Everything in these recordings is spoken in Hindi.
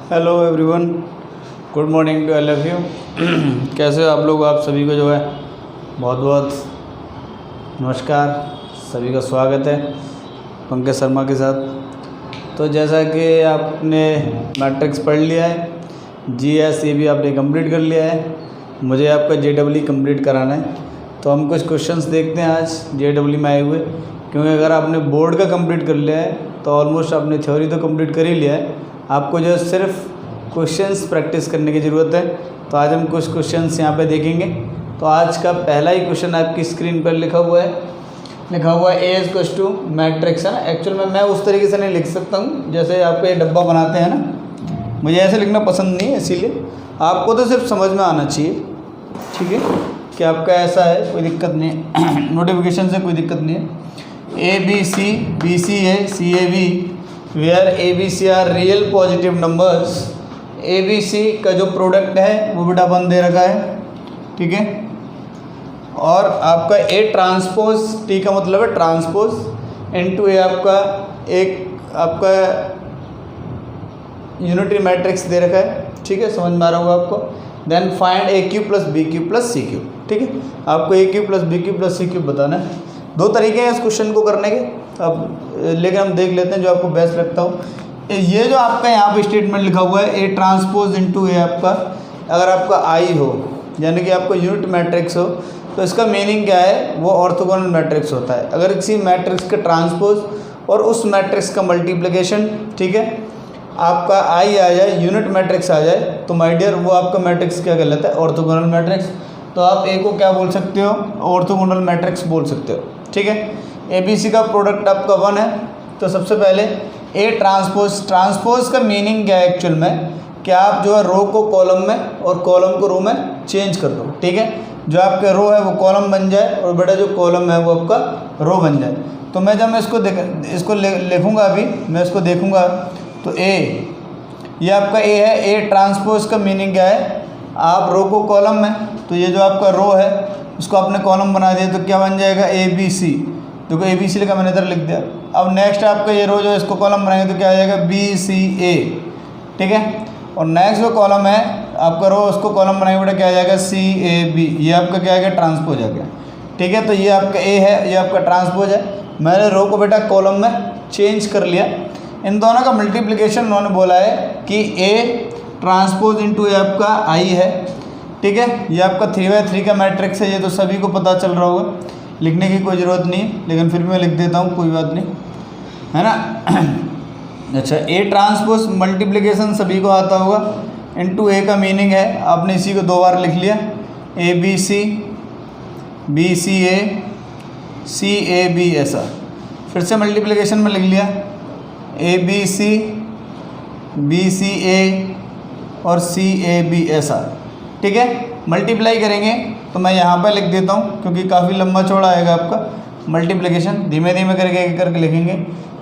Hello everyone, good morning to all of you. कैसे हो आप लोग? आप सभी को जो है बहुत बहुत नमस्कार, सभी का स्वागत है पंकज शर्मा के साथ। तो जैसा कि आपने मैट्रिक्स पढ़ लिया है, जीएस ये भी आपने कंप्लीट कर लिया है, मुझे आपका जेडब्ल्यू कंप्लीट कराना है। तो हम कुछ क्वेश्चंस देखते हैं आज जेडब्ल्यू में आए हुए, क्योंकि अगर आपने बोर्ड का कंप्लीट कर लिया है तो ऑलमोस्ट आपने थ्योरी तो कंप्लीट कर ही लिया है, आपको जो सिर्फ क्वेश्चंस प्रैक्टिस करने की ज़रूरत है। तो आज हम कुछ क्वेश्चंस यहाँ पे देखेंगे। तो आज का पहला ही क्वेश्चन आपकी स्क्रीन पर लिखा हुआ है ए इक्वल्स टू मैट्रिक्स है ना। एक्चुअल में मैं उस तरीके से नहीं लिख सकता हूँ जैसे आप ये डब्बा बनाते हैं ना, मुझे ऐसे लिखना पसंद नहीं है, इसीलिए आपको तो सिर्फ समझ में आना चाहिए, ठीक है, कि आपका ऐसा है, कोई दिक्कत नहीं है। नोटिफिकेशन से कोई दिक्कत नहीं है। A B C B C A C A B where A B C are real positive numbers. A B C का जो प्रोडक्ट है वो बेटा बन दे रखा है, ठीक है। और आपका ए ट्रांसपोज, टी का मतलब है ट्रांसपोज, इनटू ए आपका आपका यूनिटरी मैट्रिक्स दे रखा है, ठीक है, समझ में आ रहा होगा आपको। Then find A cube plus B cube plus C cube, ठीक है। आपको A cube plus B cube plus C cube बताना है। दो तरीके हैं इस क्वेश्चन को करने के, अब लेकिन हम देख लेते हैं जो आपको बेस्ट लगता हो। ये जो आपका यहाँ पे स्टेटमेंट लिखा हुआ है ए ट्रांसपोज इनटू ए, आपका अगर आपका आई हो यानी कि आपका यूनिट मैट्रिक्स हो, तो इसका मीनिंग क्या है, वो ऑर्थोगोनल मैट्रिक्स होता है। अगर किसी मैट्रिक्स का ट्रांसपोज और उस मैट्रिक्स का मल्टीप्लिकेशन, ठीक है, आपका आई आ जाए, यूनिट मैट्रिक्स आ जाए, तो माय डियर वो आपका मैट्रिक्स क्या कहलाता है, ऑर्थोगोनल मैट्रिक्स। तो आप ए को क्या बोल सकते हो, ऑर्थोगोनल मैट्रिक्स बोल सकते हो, ठीक है। ए बी सी का प्रोडक्ट आपका 1 है, तो सबसे पहले ए ट्रांसपोज का मीनिंग क्या है एक्चुअल में, कि आप जो है रो को कॉलम में और कॉलम को रो में चेंज कर दो, ठीक है। जो आपके रो है वो कॉलम बन जाए और बेटा जो कॉलम है वो आपका रो बन जाए। तो मैं जब मैं इसको लिखूँगा, अभी मैं इसको देखूँगा, तो ए, ये आपका ए है। ए ट्रांसपोज का मीनिंग क्या है, आप रो को कॉलम में, तो ये जो आपका रो है उसको आपने कॉलम बना दिया, तो क्या बन जाएगा, ए बी सी। देखो ए बी सी लिखा मैंने इधर लिख दिया। अब नेक्स्ट आपका ये रो जो है इसको कॉलम बनाएंगे तो क्या आ जाएगा, बी सी ए, ठीक है। और नेक्स्ट जो कॉलम है आपका रो, उसको कॉलम बनाएंगे बेटा क्या आ जाएगा, सी ए बी। ये आपका क्या आ गया, ट्रांसपोज आ गया, ठीक है। तो ये आपका ए है, ये आपका ट्रांसपोज है। मैंने रो को बेटा कॉलम में चेंज कर लिया। इन दोनों का मल्टीप्लिकेशन उन्होंने बोला है कि ए ट्रांसपोज इंटू ए आपका आई है, ठीक है। ये आपका 3/3 का मैट्रिक्स है, ये तो सभी को पता चल रहा होगा, लिखने की कोई ज़रूरत नहीं है, लेकिन फिर भी मैं लिख देता हूँ, कोई बात नहीं, है ना। अच्छा, ए ट्रांसपोज मल्टीप्लिकेशन सभी को आता होगा, इनटू ए का मीनिंग है, आपने इसी को 2 बार लिख लिया, A B C B C A B, ऐसा फिर से मल्टीप्लिकेशन में लिख लिया, ए बी सी ए और सी ए बी, ऐसा, ठीक है। मल्टीप्लाई करेंगे तो मैं यहाँ पर लिख देता हूँ क्योंकि काफ़ी लंबा चौड़ा आएगा आपका मल्टीप्लिकेशन, धीमे धीमे करके एक करके लिखेंगे।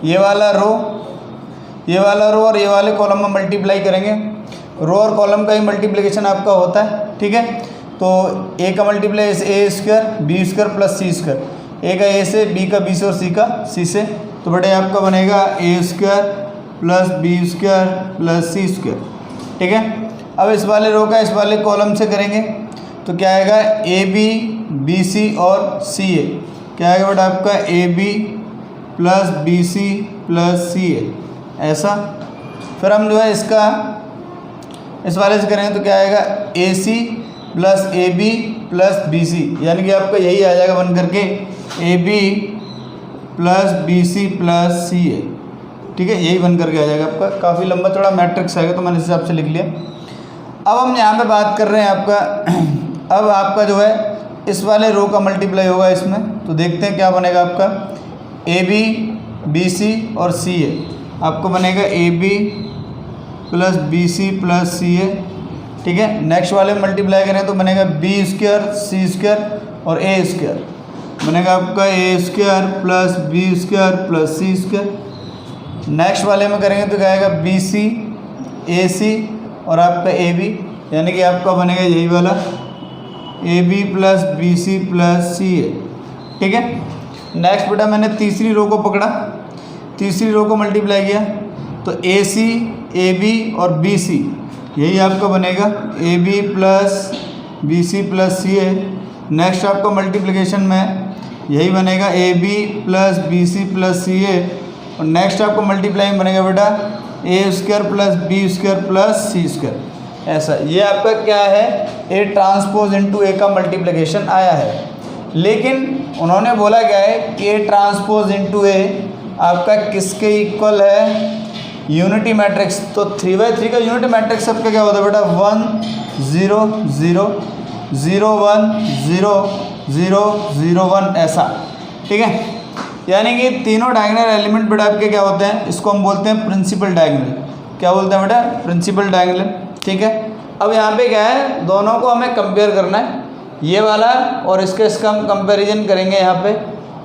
ये वाला रो और ये वाले कॉलम में मल्टीप्लाई करेंगे। रो और कॉलम का ही मल्टीप्लिकेशन आपका होता है, ठीक है। तो ए का मल्टीप्लाई ए square B square plus C square, ए का ए से, बी का बी से और सी का सी से, तो बेटे आपका बनेगा A square plus B square plus C square, ठीक है। अब इस वाले रो का इस वाले कॉलम से करेंगे तो क्या आएगा, ए बी बी सी और सी ए, क्या आएगा बेटा आपका A B plus B C plus C A, ऐसा। फिर हम जो है इसका इस वाले से करेंगे तो क्या आएगा, A C plus A B plus B C, यानी कि आपका यही आ जाएगा बन करके A B plus B C plus C A, ठीक है, यही बन करके आ जाएगा आपका। काफ़ी लंबा चौड़ा मैट्रिक्स आएगा, तो मैंने इस हिसाब से लिख लिया। अब हम यहाँ पे बात कर रहे हैं आपका, अब आपका जो है इस वाले रो का मल्टीप्लाई होगा इसमें, तो देखते हैं क्या बनेगा आपका, ए बी बी सी और सी ए, आपको बनेगा A B plus B C plus C A, ठीक है। नेक्स्ट वाले मल्टीप्लाई करें तो बनेगा बी स्क्वायर सी स्क्वायर और ए स्क्वायर, बनेगा आपका A square plus B square plus C square. Next वाले में करेंगे तो क्या आएगा, बी सी ए सी और आपका ए बी, यानी कि आपका बनेगा यही वाला A B plus B C plus C A, ठीक है। नेक्स्ट बेटा मैंने तीसरी रो को पकड़ा, तीसरी रो को मल्टीप्लाई किया तो ए सी ए बी और बी सी, यही आपका बनेगा A B plus B C plus C A. Next आपका मल्टीप्लिकेशन में यही बनेगा A B plus B C plus C A. और नेक्स्ट आपको मल्टीप्लाई बनेगा बेटा A square plus B square plus C square. ऐसा ये आपका क्या है, ए ट्रांसपोज इंटू ए का मल्टीप्लिकेशन आया है। लेकिन उन्होंने बोला क्या है कि ए ट्रांसपोज इंटू ए आपका किसके इक्वल है, यूनिटी मैट्रिक्स। तो 3/3 का यूनिटी मैट्रिक्स आपका क्या होता है बेटा 1 0 0 0 1 0 0 0 1 ऐसा, ठीक है। यानी कि तीनों डायगोनल एलिमेंट बेटा आपके क्या होते हैं, इसको हम बोलते हैं प्रिंसिपल डायगोनल। क्या बोलते हैं बेटा, प्रिंसिपल डायगोनल, ठीक है। अब यहाँ पे क्या है, दोनों को हमें कंपेयर करना है, ये वाला और इसका हम कंपेरिजन करेंगे। यहाँ पे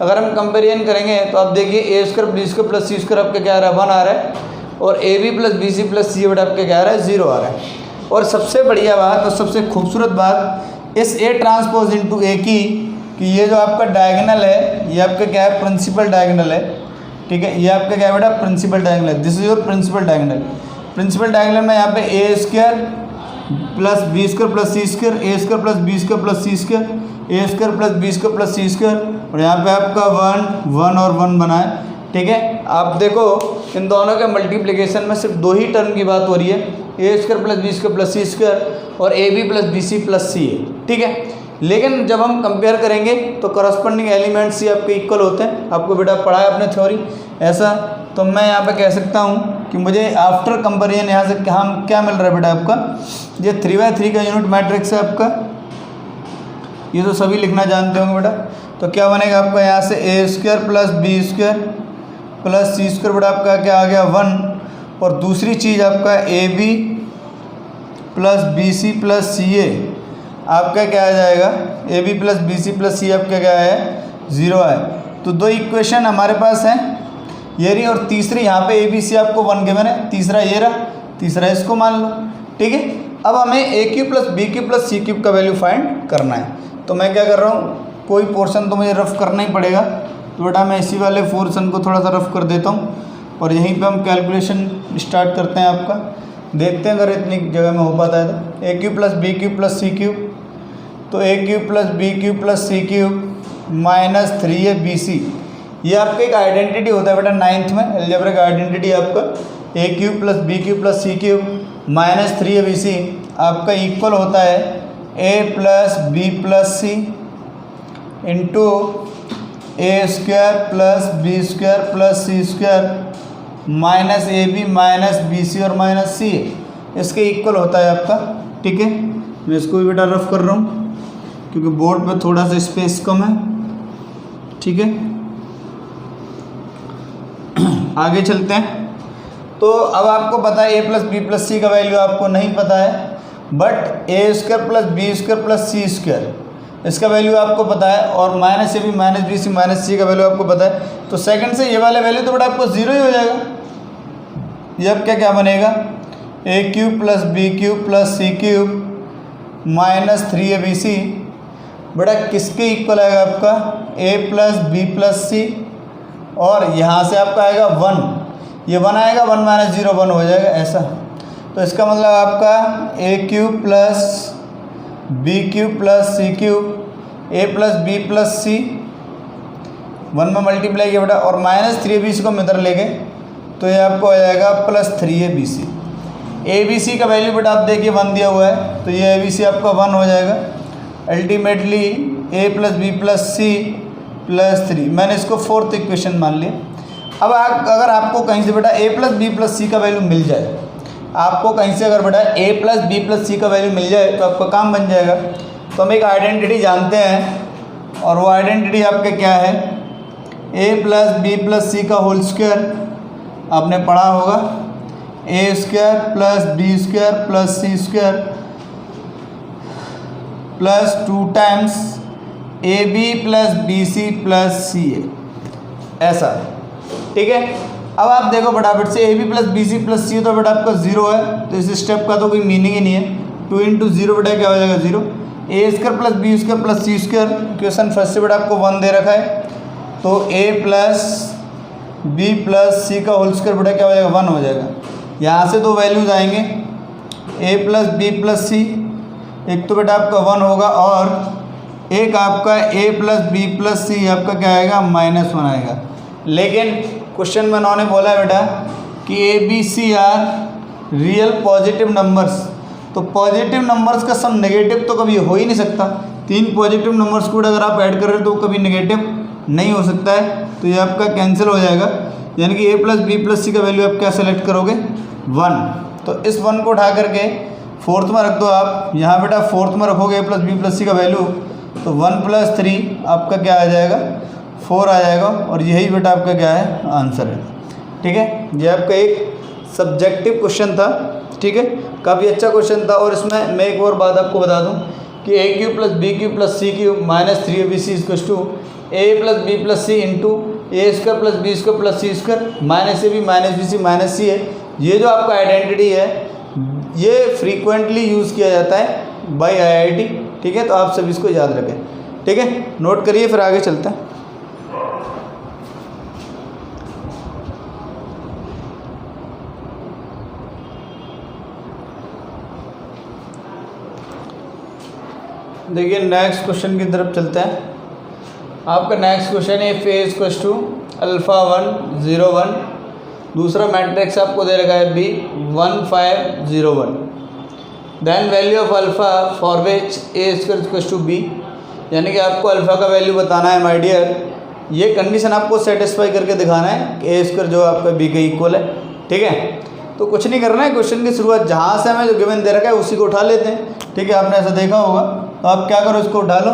अगर हम कंपेरिजन करेंगे तो आप देखिए ए square B square plus C square आपका क्या आ रहा है 1 आ रहा है, और A B plus B C plus C बेटा आपका क्या आ रहा है 0 आ रहा है। और सबसे बढ़िया बात और सबसे खूबसूरत बात इस ए ट्रांसपोज इंटू ए की कि ये जो आपका डायगोनल है ये आपका क्या है, प्रिंसिपल डायगोनल है, ठीक है। ये आपका क्या है बेटा, प्रिंसिपल डायगोनल है। This is your principal diagonal. Principal diagonal में यहाँ पे A square plus B square plus C square, A square plus B square plus C square, A square plus B square plus C square, और यहाँ पे आपका 1 1 और 1 बना है, ठीक है। आप देखो इन दोनों के मल्टीप्लिकेशन में सिर्फ 2 ही टर्म की बात हो रही है, A square plus B square plus C square और A B plus B C plus C A, ठीक है। लेकिन जब हम कंपेयर करेंगे तो करस्पॉन्डिंग एलिमेंट्स ही आपके इक्वल होते हैं। आपको बेटा पढ़ा है अपने थ्योरी ऐसा। तो मैं यहाँ पे कह सकता हूँ कि मुझे आफ्टर कंपेरिजन यहाँ से क्या मिल रहा है बेटा आपका, ये 3/3 का यूनिट मैट्रिक्स है आपका, ये तो सभी लिखना जानते होंगे बेटा। तो क्या बनेगा आपका यहाँ से A square plus B square plus C square बेटा आपका क्या आ गया 1, और दूसरी चीज़ आपका A B plus B C plus C A आपका क्या आ जाएगा, A B plus B C plus C आपका क्या है 0 है। तो 2 इक्वेशन हमारे पास हैं, ये रही, और तीसरी यहाँ पे ए बी सी आपको 1 गिवन है, तीसरा ये रहा, तीसरा इसको मान लो, ठीक है। अब हमें A cube plus B cube plus C cube का वैल्यू फाइंड करना है। तो मैं क्या कर रहा हूँ, कोई पोर्शन तो मुझे रफ करना ही पड़ेगा, तो बेटा मैं इसी वाले पोर्शन को थोड़ा सा रफ कर देता हूँ और यहीं पे हम कैलकुलेशन स्टार्ट करते हैं आपका। देखते हैं अगर इतनी जगह में हो पाता है तो। A cube plus B cube plus C cube, तो A cube plus B cube plus C cube minus 3abc, ये आपका एक आइडेंटिटी होता है बेटा 9th में अलजेब्रिक आइडेंटिटी आपका। A cube plus B cube plus C cube minus 3abc आपका इक्वल होता है A plus B plus C into A square plus B square plus C square minus A B minus B C और माइनस सी, इसके इक्वल होता है आपका, ठीक है। मैं इसको भी बेटा रफ कर रहा हूँ क्योंकि बोर्ड पे थोड़ा सा स्पेस कम है, ठीक है। आगे चलते हैं। तो अब आपको पता है A plus B plus C का वैल्यू आपको नहीं पता है, but A square plus B square plus C square इसका वैल्यू आपको पता है, और minus A B minus B C minus C का वैल्यू आपको पता है। तो सेकंड से ये वाला वैल्यू तो बेटा आपको 0 ही हो जाएगा। ये अब क्या बनेगा, A cube plus B cube plus C cube minus 3abc बेटा किसके इक्वल आएगा आपका, A plus B plus C, और यहाँ से आपका आएगा 1, ये 1 आएगा, 1 माइनस 0 1 हो जाएगा ऐसा। तो इसका मतलब आपका A cube plus B cube plus C cube A plus B plus C 1 में मल्टीप्लाई किया बेटा, और माइनस 3abc को हम इधर ले गए तो ये आपको हो जाएगा प्लस 3abc। abc का वैल्यू बेटा आप देखिए 1 दिया हुआ है, तो ये abc आपका 1 हो जाएगा। Ultimately A plus B plus C plus 3, मैंने इसको 4th इक्वेशन मान लिया। अब अगर आपको कहीं से बेटा ए प्लस बी प्लस सी का वैल्यू मिल जाए, आपको कहीं से अगर बेटा ए प्लस बी प्लस सी का वैल्यू मिल जाए तो आपका काम बन जाएगा। तो हम एक आइडेंटिटी जानते हैं, और वो आइडेंटिटी आपके क्या है, A plus B plus C का होल स्क्वायर आपने पढ़ा होगा, A square plus B square plus C square plus 2 times A B plus B C plus C A, ऐसा, ठीक है। अब आप देखो फटाफट से A B plus B C plus C तो बेटा आपका 0 है, तो इस स्टेप का तो कोई मीनिंग ही नहीं है। 2 इंटू 0 बेटा क्या हो जाएगा 0। A square plus B square plus C square, question first से बेटा आपको 1 दे रखा है, तो A plus B plus C का होल स्क्वायर बेटा क्या हो जाएगा 1 हो जाएगा। यहाँ से दो वैल्यूज आएंगे a प्लस बी प्लस सी, एक तो बेटा आपका 1 होगा और एक आपका a plus B plus C आपका क्या आएगा -1 आएगा। लेकिन क्वेश्चन में उन्होंने बोला है बेटा कि A B C are real positive numbers, तो पॉजिटिव नंबर्स का सम नेगेटिव तो कभी हो ही नहीं सकता। 3 पॉजिटिव नंबर्स को अगर आप ऐड कर रहे हो तो कभी नेगेटिव नहीं हो सकता है, तो ये आपका कैंसिल हो जाएगा। यानी कि a plus B plus C का वैल्यू आप क्या सेलेक्ट करोगे 1। तो इस 1 को उठा करके फोर्थ में रख दो आप, यहाँ बेटा फोर्थ में रखोगे a plus B plus C का वैल्यू, तो 1 प्लस 3 आपका क्या आ जाएगा 4 आ जाएगा, और यही बेटा आपका क्या है आंसर है। ठीक है, ये आपका एक सब्जेक्टिव क्वेश्चन था। ठीक है, काफ़ी अच्छा क्वेश्चन था। और इसमें मैं एक और बात आपको बता दूं कि A cube plus B cube plus C cube minus 3abc equals to A plus B plus C into A square plus B square plus C square minus A B minus B C minus C है। ये जो आपका आइडेंटिटी है ये फ्रीक्वेंटली यूज़ किया जाता है बाय IIT। ठीक है, तो आप सभी इसको याद रखें। ठीक है, नोट करिए, फिर आगे चलते हैं। देखिए नेक्स्ट क्वेश्चन की तरफ चलते हैं। आपका नेक्स्ट क्वेश्चन है if A equals to alpha 1 0 1, दूसरा मैट्रिक्स आपको दे रखा है B 1 5 0 1, then value of alpha for which A square equals to B, यानी कि आपको अल्फ़ा का वैल्यू बताना है माय डियर। ये कंडीशन आपको सेटिस्फाई करके दिखाना है कि ए स्क्वायर जो आपका B के इक्वल है। ठीक है, तो कुछ नहीं करना है, क्वेश्चन की शुरुआत जहाँ से हमें जो गिवन दे रखा है उसी को उठा लेते हैं। ठीक है, आपने ऐसा देखा होगा, तो आप क्या करो इसको उठा लो।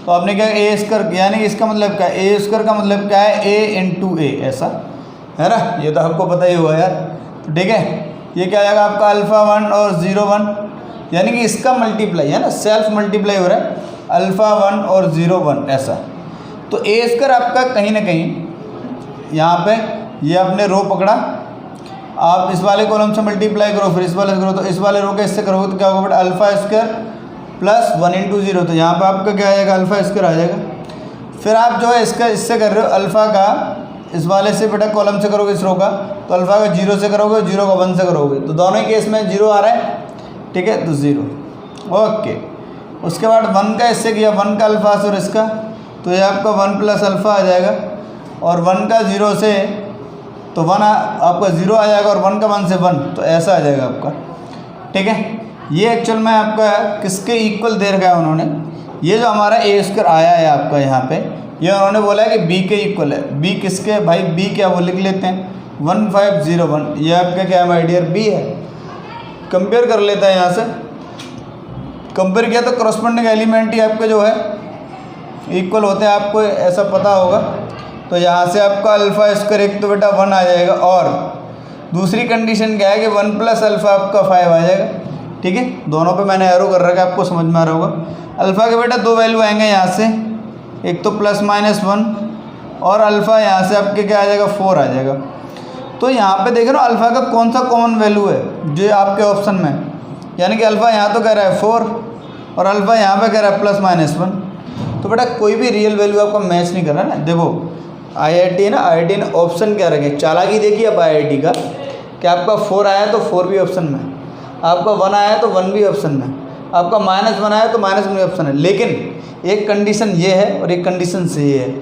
तो आपने क्या ए स्क्वायर, यानी इसका मतलब क्या है ए स्क्वायर का मतलब क्या है a इंटू ए, ऐसा है ना, ये तो आपको पता ही हुआ यार। तो ठीक है, ये क्या आएगा आपका अल्फ़ा 1 और 0 1, यानी कि इसका मल्टीप्लाई है ना, सेल्फ मल्टीप्लाई हो रहा है अल्फ़ा 1 और 0 1 ऐसा। तो ए स्क्वायर आपका कहीं ना कहीं यहाँ पे ये आपने रो पकड़ा, आप इस वाले कॉलम से मल्टीप्लाई करो, फिर इस वाले से करो, तो इस वाले रो के इससे करोगे तो क्या होगा बेटा अल्फ़ा स्क्वायर प्लस 1 इंटू 0, तो यहाँ पे आपका क्या आ जाएगा अल्फ़ा स्क्वायर आ जाएगा। फिर आप जो है इसका इससे कर रहे हो अल्फ़ा का इस वाले से बेटा कॉलम से करोगे इस रो का, तो अल्फ़ा का 0 से करोगे, 0 का 1 से करोगे, तो दोनों ही केस में 0 आ रहा है। ठीक है, तो 0 ओके। उसके बाद 1 का इससे किया 1 का अल्फ़ा से और इसका, तो ये आपका 1 प्लस अल्फ़ा आ जाएगा, और 1 का 0 से तो 1 आपका 0 आ जाएगा, और 1 का 1 से 1, तो ऐसा आ जाएगा आपका। ठीक है, ये एक्चुअल में आपका किसके इक्वल दे रखा है उन्होंने, ये जो हमारा ए स्क्वायर आया है आपका यहाँ पे, ये उन्होंने बोला है कि बी के इक्वल है। बी किसके भाई, बी क्या वो लिख लेते हैं 1 5 0 1, ये आपका क्या है माय डियर बी है। कंपेयर कर लेता है यहाँ से, कंपेयर किया तो करस्पॉन्डिंग एलिमेंट ही आपके जो है इक्वल होते हैं, आपको ऐसा पता होगा। तो यहाँ से आपका अल्फ़ा स्क्वायर एक तो बेटा 1 आ जाएगा, और दूसरी कंडीशन क्या है कि 1 प्लस अल्फ़ा आपका 5 आ जाएगा। ठीक है, दोनों पे मैंने एरो कर रखा है, आपको समझ में आ रहा होगा। अल्फ़ा के बेटा 2 वैल्यू आएंगे यहाँ से, एक तो प्लस माइनस 1, और अल्फ़ा यहाँ से आपके क्या आ जाएगा 4 आ जाएगा। तो यहाँ पे देख रहे हो अल्फ़ा का कौन सा कॉमन वैल्यू है जो आपके ऑप्शन में, यानी कि अल्फ़ा यहाँ तो कह रहा है 4 और अल्फ़ा यहाँ पे कह रहा है प्लस माइनस 1, तो बेटा कोई भी रियल वैल्यू आपका मैच नहीं कर रहा है ना। देखो IIT है ना, IIT ने ऑप्शन क्या रखे, चालाकी देखिए अब IIT का कि आपका 4 आया तो 4 भी ऑप्शन में, आपका 1 आया तो 1 भी ऑप्शन में, आपका -1 आया तो -1 भी ऑप्शन है। लेकिन एक कंडीशन ये है और एक कंडीशन से ये है।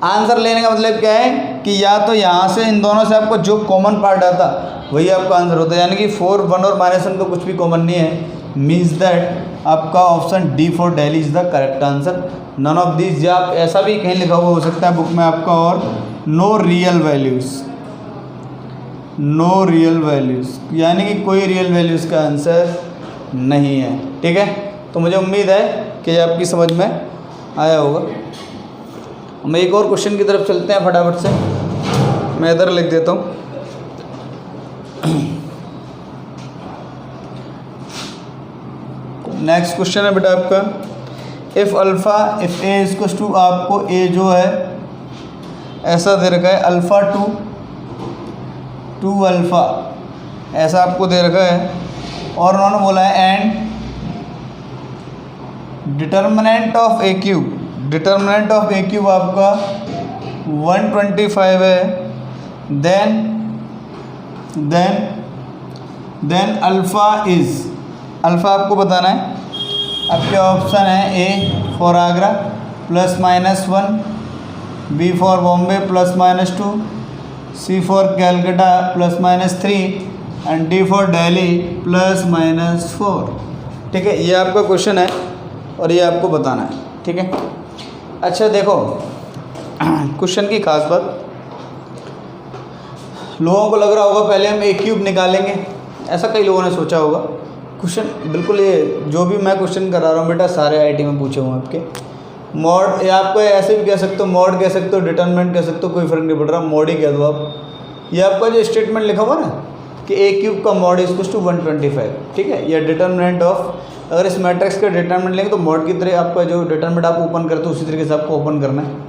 आंसर लेने का मतलब क्या है कि या तो यहाँ से इन दोनों से आपको जो कॉमन पार्ट आता वही आपका आंसर होता है, यानी कि 4 1 और -1 तो कुछ भी कॉमन नहीं है। मीन्स दैट आपका option D for Delhi is the correct answer. None of this, या आप ऐसा भी कहीं लिखा हुआ हो सकता है बुक में आपका, और no real values, no real values, यानी कि कोई रियल वैल्यूज़ का आंसर नहीं है। ठीक है, तो मुझे उम्मीद है कि ये आपकी समझ में आया होगा। हम एक और क्वेश्चन की तरफ चलते हैं फटाफट से, मैं इधर लिख देता हूँ। नेक्स्ट क्वेश्चन है बेटा आपका if alpha if A equals to, आपको ए जो है ऐसा दे रखा है अल्फ़ा 2 अल्फ़ा ऐसा आपको दे रखा है, और उन्होंने बोला है and determinant of A cube, determinant of A cube आपका 125 है, then then alpha is, alpha आपको बताना है। आपके ऑप्शन है A for Agra ±1, B for Bombay ±2, C for Calcutta ±3 and D for Delhi ±4। ठीक है, ये आपका क्वेश्चन है और ये आपको बताना है। ठीक है, अच्छा देखो क्वेश्चन की खास बात, लोगों को लग रहा होगा पहले हम ए क्यूब निकालेंगे, ऐसा कई लोगों ने सोचा होगा। क्वेश्चन बिल्कुल ये जो भी मैं क्वेश्चन करा रहा हूँ बेटा सारे आईटी में पूछे हुए आपके। मॉड, या आपको ऐसे भी कह सकते हो, मॉड कह सकते हो, डिटरमिनेंट कह सकते हो, कोई फर्क नहीं पड़ रहा, मॉड ही कह दो आप। ये आपका जो स्टेटमेंट लिखा हुआ ना कि ए क्यूब का मॉड इज टू 125, ठीक है, या डिटरमिनेंट ऑफ, अगर इस मैट्रिक्स का डिटरमिनेंट लेंगे तो मॉड की तरह आपका जो डिटरमिनेंट आप ओपन करते हो उसी तरीके से आपको ओपन करना है।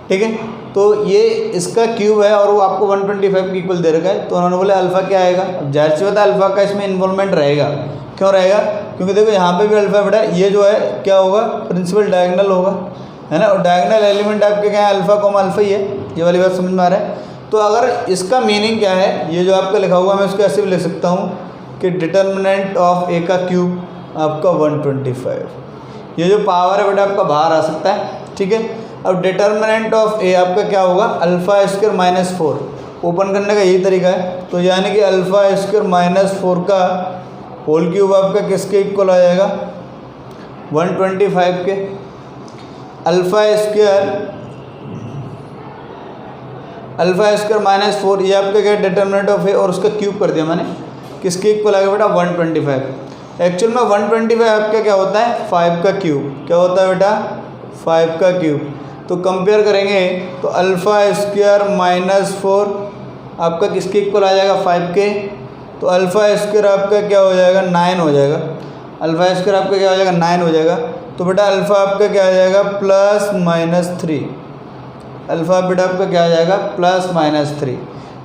ठीक है, तो ये इसका क्यूब है और वो आपको 125 के इक्वल दे रखा है, तो उन्होंने बोला अल्फ़ा क्या आएगा। अब जाहिर सी बात है अल्फ़ा का इसमें इन्वॉल्वमेंट रहेगा। क्यों रहेगा? क्योंकि देखो यहाँ पे भी अल्फ़ा बेटा, ये जो है क्या होगा, प्रिंसिपल डायगोनल होगा, है ना, और डायगोनल एलिमेंट आपके क्या है, अल्फ़ा कॉमा अल्फ़ा ही है। ये वाली बात समझ में आ रहा है? तो अगर इसका मीनिंग क्या है, ये जो आपका लिखा हुआ मैं उसको ऐसे भी लिख सकता हूँ कि डिटर्मिनेंट ऑफ ए का क्यूब आपका 125, ये जो पावर है बेटा आपका बाहर आ सकता है। ठीक है, अब डिटर्मिनेंट ऑफ ए आपका क्या होगा, अल्फ़ा स्क्वायर -4, ओपन करने का यही तरीका है। तो यानी कि अल्फ़ा स्क्वायर -4 का होल क्यूब आपका किसके इक्वल आ जाएगा, 125 के। अल्फ़ा स्क्वायर -4 ये आपका क्या डिटर्मिनेंट ऑफ ए और उसका क्यूब कर दिया मैंने, किसके इक्वल आ गया बेटा, 125। एक्चुअल में 125 आपका क्या होता है, 5 का क्यूब। क्या होता है बेटा, 5 का क्यूब। तो कंपेयर करेंगे तो अल्फ़ा स्क्वायर -4 आपका किसके इक्वल आ जाएगा, 5 के। तो अल्फ़ा स्क्वायर आपका क्या हो जाएगा, 9 हो जाएगा। अल्फ़ा स्क्वायर आपका क्या हो जाएगा, 9 हो जाएगा। तो बेटा अल्फ़ा आपका क्या आ जाएगा, +-3। अल्फ़ा बेटा आपका क्या आ जाएगा, +-3।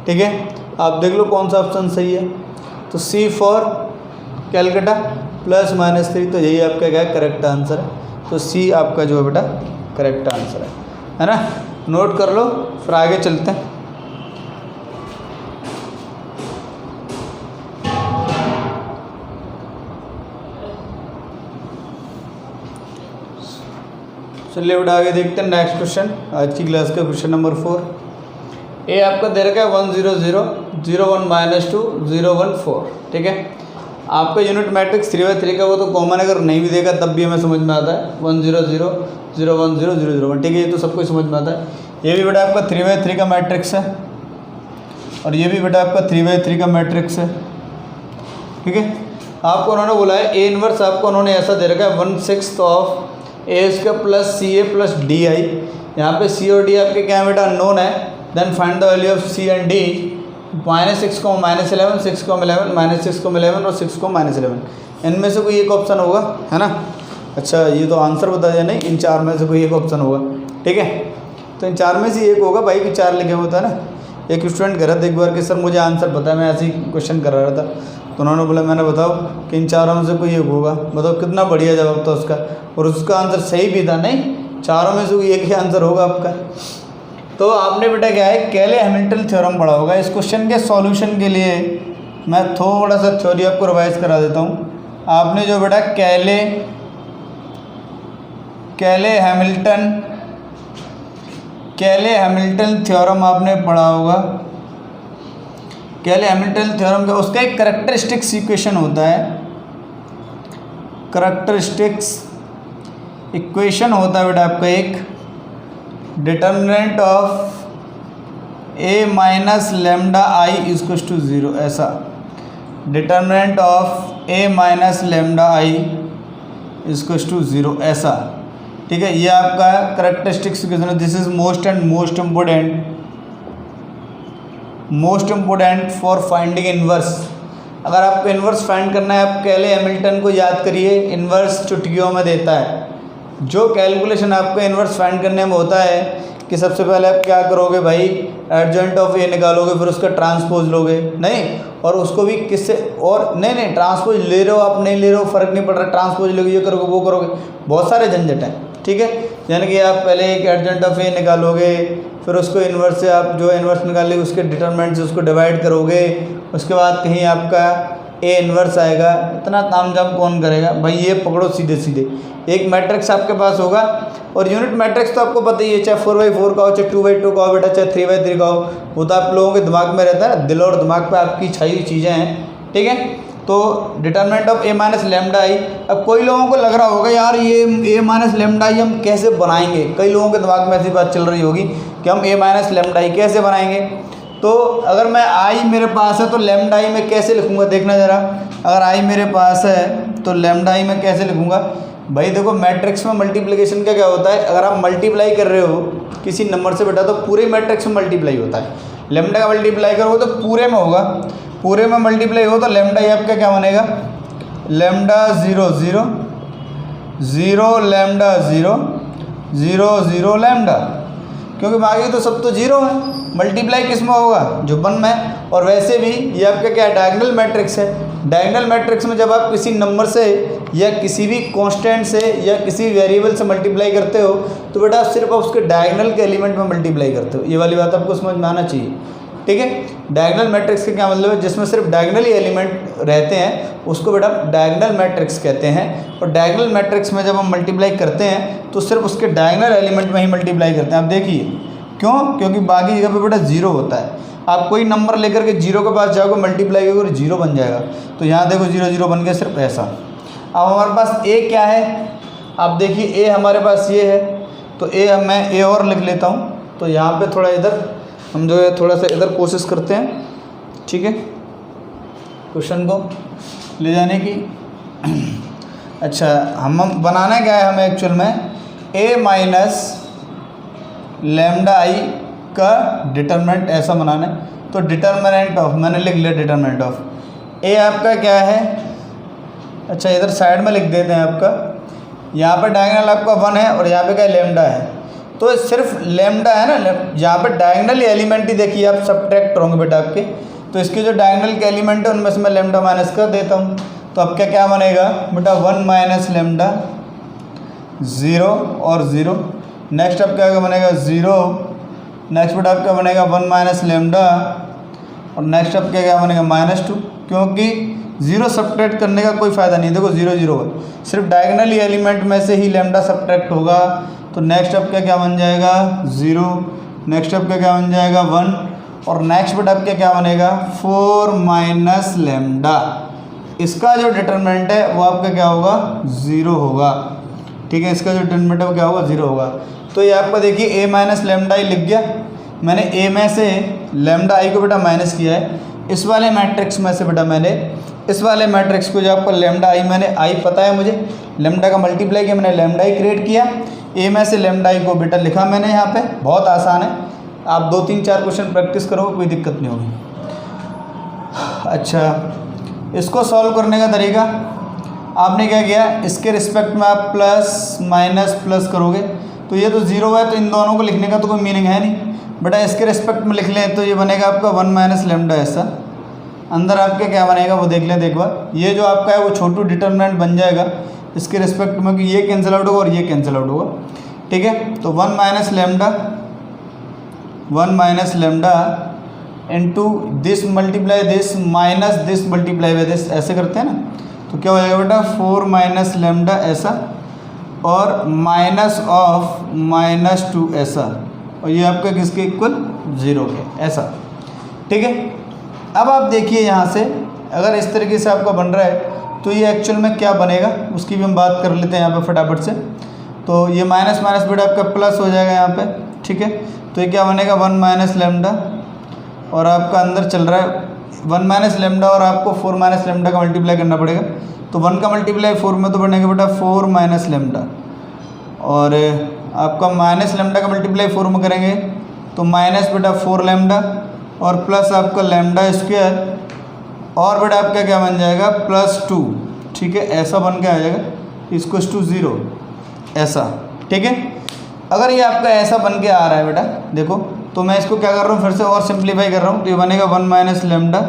ठीक है, आप देख लो कौन सा ऑप्शन सही है। तो सी फॉर कैलकाटा +-3, तो यही आपका क्या है, करेक्ट आंसर है। तो सी आपका जो है बेटा करेक्ट आंसर है ना। नोट कर लो, फिर आगे चलते हैं। चलिए बेटा आगे देखते हैं नेक्स्ट क्वेश्चन, आज की क्लास का क्वेश्चन नंबर 4। ए आपका दे रखा है 100 01 -2 014। ठीक है, आपका यूनिट मैट्रिक्स 3/3 का वो तो कॉमन, अगर नहीं भी देगा तब भी हमें समझ में आता है 100 010 001। ठीक है, ये तो सबको समझ में आता है। ये भी बेटा आपका 3/3 का मैट्रिक्स है और ये भी बेटा आपका 3/3 का मैट्रिक्स है। ठीक है, आपको उन्होंने बोला है ए इनवर्स, आपको उन्होंने ऐसा दे रखा है 1/6 of A square plus C A plus D I. यहाँ पे सी और डी आपके क्या बेटा अननोन है। Then find the value of C and D, -6, -11, 6, 11, -6, 11 और 6, -11। इनमें से कोई एक ऑप्शन होगा, है ना। अच्छा, ये तो आंसर बता दिया, नहीं इन चार में से कोई एक ऑप्शन होगा। ठीक है, तो इन चार में से एक होगा भाई, कि 4 लिखे होता है ना। एक स्टूडेंट कह रहा था एक बार कि सर मुझे आंसर पता है, मैं ऐसे ही क्वेश्चन कर रहा था, तो उन्होंने बोला मैंने बताओ कि इन चारों में से कोई एक होगा। बताओ कितना बढ़िया जवाब था उसका, और उसका आंसर सही भी था। नहीं, चारों में से कोई एक ही आंसर होगा आपका। तो आपने बेटा क्या है, केले हैमिल्टन थ्योरम पढ़ा होगा। इस क्वेश्चन के सॉल्यूशन के लिए मैं थोड़ा सा थ्योरी आपको रिवाइज करा देता हूँ। आपने जो बेटा केले हैमिल्टन थ्योरम आपने पढ़ा होगा। केले हैमिल्टन थ्योरम का उसका एक करैक्टरिस्टिक्स इक्वेशन होता है, करैक्टरिस्टिक्स इक्वेशन होता है बेटा आपका एक, determinant of A minus lambda I equals to 0, ऐसा। Determinant of A minus lambda I equals to 0, ऐसा। ठीक है, ये आपका करैक्टरिस्टिक्स इक्वेशन है। This is most important for finding inverse. अगर आपको इनवर्स फाइंड करना है, आप केले हैमिल्टन को याद करिए, इनवर्स चुटकियों में देता है। जो कैलकुलेशन आपको इनवर्स फाइंड करने में होता है कि सबसे पहले आप क्या करोगे भाई, एडजॉइंट ऑफ ए निकालोगे, फिर उसका ट्रांसपोज लोगे, नहीं, और उसको भी किससे, और नहीं ट्रांसपोज ले रहे हो आप, नहीं ले रहे हो फ़र्क नहीं पड़ रहा, ट्रांसपोज लोगे, ये करोगे वो करोगे, बहुत सारे झंझट हैं। ठीक है, यानी कि आप पहले एक एडजॉइंट ऑफ ए निकालोगे, फिर उसको इन्वर्स से आप जो इन्वर्स निकालेंगे उसके डिटरमिनेंट से उसको डिवाइड करोगे, उसके बाद कहीं आपका ए इन्वर्स आएगा, इतना तामझाम कौन करेगा भाई। ये पकड़ो सीधे सीधे, एक मैट्रिक्स आपके पास होगा और यूनिट मैट्रिक्स तो आपको पता ही है, चाहे 4x4 का हो, चाहे 2x2 का हो बेटा, चाहे 3x3 का हो, वो तो आप लोगों के दिमाग में रहता है, दिल और दिमाग पे आपकी छाई हुई चीज़ें हैं, ठीक है। तो determinant of A minus lambda आई। अब कोई लोगों को लग रहा होगा यार ये ए माइनस लेमडा आई हम कैसे बनाएंगे, कई लोगों के दिमाग में ऐसी बात चल रही होगी कि हम ए माइनस लेमडा आई कैसे बनाएंगे। तो अगर मैं आई मेरे पास है तो लेमडा आई मैं कैसे लिखूंगा, देखना ज़रा। अगर आई मेरे पास है तो लेमडा आई मैं कैसे लिखूंगा भाई। देखो मैट्रिक्स में मल्टीप्लिकेशन का क्या होता है, अगर आप मल्टीप्लाई कर रहे हो किसी नंबर से बेटा तो पूरे मैट्रिक्स में मल्टीप्लाई होता है। लेमडा का मल्टीप्लाई करोगे तो पूरे में होगा, पूरे में मल्टीप्लाई हो तो लेमडा आई आपका क्या बनेगा, लेमडा 0 0 0 लेमडा 0 0 0 लेमडा, क्योंकि बाकी तो सब तो जीरो है। मल्टीप्लाई किस में होगा, जो 1 में। और वैसे भी ये आपका क्या है, डायगोनल मैट्रिक्स है। डायगोनल मैट्रिक्स में जब आप किसी नंबर से या किसी भी कांस्टेंट से या किसी वेरिएबल से मल्टीप्लाई करते हो तो बेटा आप सिर्फ उसके डायगोनल के एलिमेंट में मल्टीप्लाई करते हो। ये वाली बात आपको समझ में आना चाहिए, ठीक है। डायगोनल मैट्रिक्स का क्या मतलब है, जिसमें सिर्फ डायगोनल ही एलिमेंट रहते हैं उसको बेटा डायगोनल मैट्रिक्स कहते हैं। और डायगोनल मैट्रिक्स में जब हम मल्टीप्लाई करते हैं तो सिर्फ उसके डायगोनल एलिमेंट में ही मल्टीप्लाई करते हैं। आप देखिए क्यों, क्योंकि बाकी जगह पे बेटा जीरो होता है। आप कोई नंबर लेकर के जीरो के पास जाओगे मल्टीप्लाई करोगे जीरो बन जाएगा, तो यहाँ देखो 0 0 बन गया सिर्फ ऐसा। अब हमारे पास ए क्या है, आप देखिए ए हमारे पास ये है, तो ए मैं ए और लिख लेता हूँ। तो यहाँ पे थोड़ा इधर हम जो है थोड़ा सा इधर कोशिश करते हैं, ठीक है, क्वेश्चन को ले जाने की। अच्छा हम बनाना क्या है, हमें एक्चुअल में ए माइनस लेमडा आई का डिटरमिनेंट ऐसा बनाना है। तो डिटरमिनेंट ऑफ मैंने लिख लिया, डिटरमिनेंट ऑफ ए आपका क्या है, अच्छा इधर साइड में लिख देते हैं आपका, यहाँ पर डायगोनल आपका 1 है और यहाँ पे क्या लेमडा है। तो सिर्फ लेमडा है ना, यहाँ पर डायगोनल एलिमेंट ही देखिए आप सब्ट्रैक्ट होंगे बेटा आपके, तो इसके जो डायगोनल के एलिमेंट है उनमें से मैं लेमडा माइनस कर देता हूँ। तो अब क्या क्या बनेगा बेटा 1 माइनस लेमडा 0 और 0। नेक्स्ट अब क्या बनेगा 0, नेक्स्ट बेटा आपका बनेगा 1 माइनस लेमडा और नेक्स्ट अब क्या बनेगा -2, क्योंकि 0 सब्ट्रैक्ट करने का कोई फ़ायदा नहीं। देखो 0 0 है, सिर्फ डायगोनल एलिमेंट में से ही लेमडा सब्ट्रैक्ट होगा। तो नेक्स्ट अब क्या बन जाएगा 0, नेक्स्ट अब क्या बन जाएगा 1 और नेक्स्ट बेटा अब क्या बनेगा 4 माइनस लेमडा। इसका जो डिटरमिनेंट है वो आपका क्या होगा 0 होगा, ठीक है। इसका जो डिटरमिनेंट है वो क्या होगा 0 होगा। तो ये आपका देखिए ए माइनस लेमडा आई लिख गया मैंने, ए में से लेमडा आई को बेटा माइनस किया है। इस वाले मैट्रिक्स में से बेटा मैंने इस वाले मैट्रिक्स को जो आपको लेमडा आई, मैंने आई पता है मुझे, लेमडा का मल्टीप्लाई किया मैंने, लेमडा आई क्रिएट किया। ए में से लेमडा आई को बेटा लिखा मैंने यहाँ पे, बहुत आसान है। आप 2 3 4 क्वेश्चन प्रैक्टिस करोगे कोई दिक्कत नहीं होगी। अच्छा इसको सॉल्व करने का तरीका आपने क्या किया, इसके रिस्पेक्ट में आप प्लस माइनस प्लस करोगे तो ये तो 0 है, तो इन दोनों को लिखने का तो कोई मीनिंग है नहीं बेटा। इसके रिस्पेक्ट में लिख लें तो ये बनेगा आपका 1 माइनस लेमडा ऐसा। अंदर आपका क्या बनेगा वो देख लें एक बार, ये जो आपका है वो छोटू डिटरमिनेंट बन जाएगा इसके रिस्पेक्ट में, कि ये कैंसिल आउट होगा और ये कैंसिल आउट होगा, ठीक है। तो 1 minus lambda into this multiply this minus this multiply by this, ऐसे करते हैं ना। तो क्या हो जाएगा बेटा 4 माइनस लेमडा ऐसा और माइनस ऑफ -2 ऐसा, और ये आपका किसके इक्वल 0 है ऐसा, ठीक है। अब आप देखिए यहाँ से अगर इस तरीके से आपका बन रहा है तो ये एक्चुअल में क्या बनेगा उसकी भी हम बात कर लेते हैं यहाँ पे फटाफट से। तो ये माइनस माइनस बेटा आपका प्लस हो जाएगा यहाँ पे, ठीक है। तो ये क्या बनेगा 1 माइनस लेमडा और आपका अंदर चल रहा है 1 माइनस लेमडा और आपको 4 माइनस लेमडा का मल्टीप्लाई करना पड़ेगा। तो 1 का मल्टीप्लाई 4 में तो बनेगा बेटा 4 माइनस लेमडा, और आपका माइनस लेमडा का मल्टीप्लाई 4 में करेंगे तो माइनस बेटा 4 लेमडा और प्लस आपका लेमडा स्क्वायर और बेटा आपका क्या बन जाएगा +2, ठीक है। ऐसा बन के आ जाएगा इसको =0 ऐसा, ठीक है। अगर ये आपका ऐसा बन के आ रहा है बेटा देखो, तो मैं इसको क्या कर रहा हूँ फिर से और सिंप्लीफाई कर रहा हूँ। तो ये बनेगा 1 माइनस लेमडा,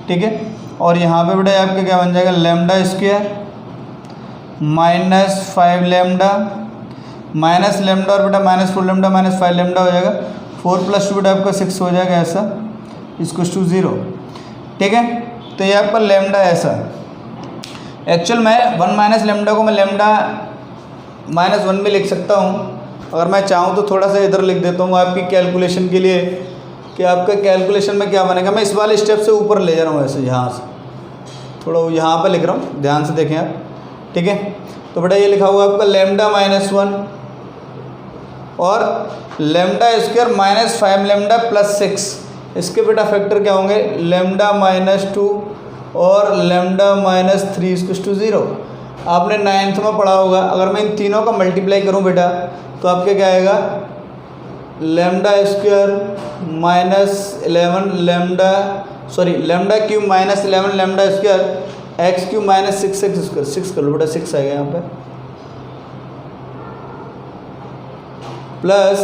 ठीक है। और यहाँ पे बेटा आपका क्या बन जाएगा lambda square -5 lambda minus lambda और बेटा -4 लेमडा -5 लेमडा हो जाएगा। 4 + 2 बेटा आपका 6 हो जाएगा ऐसा, इसको =0, ठीक है। तो ये आपका लेमडा ऐसा, एक्चुअल में 1 माइनस लेमडा को मैं लेमडा -1 में लिख सकता हूँ। अगर मैं चाहूँ तो थोड़ा सा इधर लिख देता हूँ आपकी कैलकुलेशन के लिए कि आपका कैलकुलेशन में क्या बनेगा। मैं इस वाले स्टेप से ऊपर ले जा रहा हूँ, ऐसे यहाँ से थोड़ा यहाँ पर लिख रहा हूँ, ध्यान से देखें आप, ठीक है। तो बेटा ये लिखा हुआ आपका लेमडा -1 और लेमडा स्क्वायर -5 लेमडा +6, इसके बेटा फैक्टर क्या होंगे, लेमडा -2 और लेमडा -3 0। आपने 9th में पढ़ा होगा, अगर मैं इन तीनों का मल्टीप्लाई करूं बेटा तो आपके क्या आएगा, lambda square -11 lambda cube -11 lambda square x cube -6 x square, 6 कर लो बेटा, 6 आएगा यहाँ पे, प्लस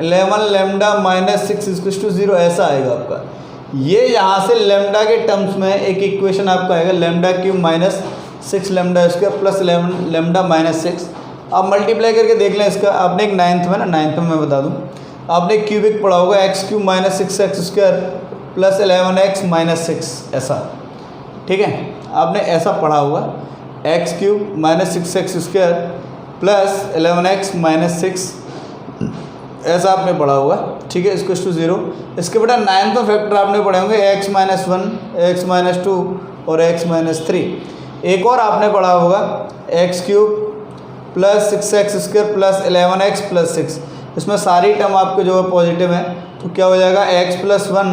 11 लेमडा -6 0, ऐसा आएगा आपका। ये यहाँ से लेमडा के टर्म्स में एक इक्वेशन आपका आएगा, lambda cube -6 lambda square plus 11 lambda -6। आप मल्टीप्लाई करके देख लें इसका। आपने एक 9th में मैं बता दूँ, आपने क्यूबिक पढ़ा होगा, x cube -6 x square plus 11x -6, ऐसा, ठीक है। आपने ऐसा पढ़ा होगा, x cube -6 x square plus 11x -6, ऐसा आपने पढ़ा होगा, ठीक है, इसको =0। इसके बेटा 9th में फैक्टर आपने पढ़े होंगे x -1 x -2 और x -3। एक और आपने पढ़ा होगा x cube plus 6x square plus 11x + 6। इसमें सारी टर्म आपके जो है पॉजिटिव हैं, तो क्या हो जाएगा, x +1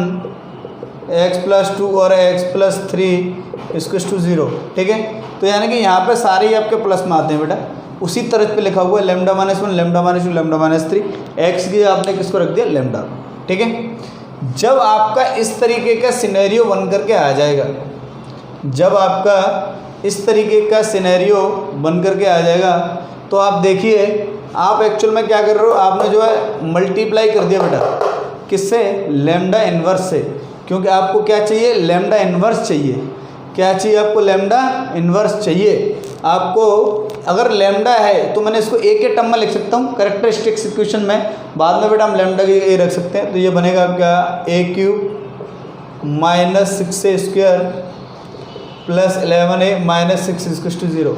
x +2 और x +3 इसको =0, ठीक है। तो यानी कि यहाँ पे सारे ही आपके प्लस में आते हैं बेटा। उसी तरह पे लिखा हुआ है लेमडा -1 लेमडा -2 लेमडा -3, x की आपने किसको रख दिया, लेमडा, ठीक है। जब आपका इस तरीके का सिनेरियो बन करके आ जाएगा, जब आपका इस तरीके का सिनेरियो बन करके आ जाएगा, तो आप देखिए, आप एक्चुअल में क्या कर रहे हो, आपने जो है मल्टीप्लाई कर दिया बेटा, किससे, लेमडा इन्वर्स से, क्योंकि आपको क्या चाहिए, लेमडा इन्वर्स चाहिए। क्या चाहिए आपको, लेमडा इन्वर्स चाहिए आपको। अगर लेमडा है तो मैंने इसको ए के टर्म में लिख सकता हूँ कैरेक्टरिस्टिक्स इक्वेशन में, बाद में बेटा हम लेमडा की ए रख सकते हैं। तो ये बनेगा क्या, a cube -6a square plus 11a -6 0।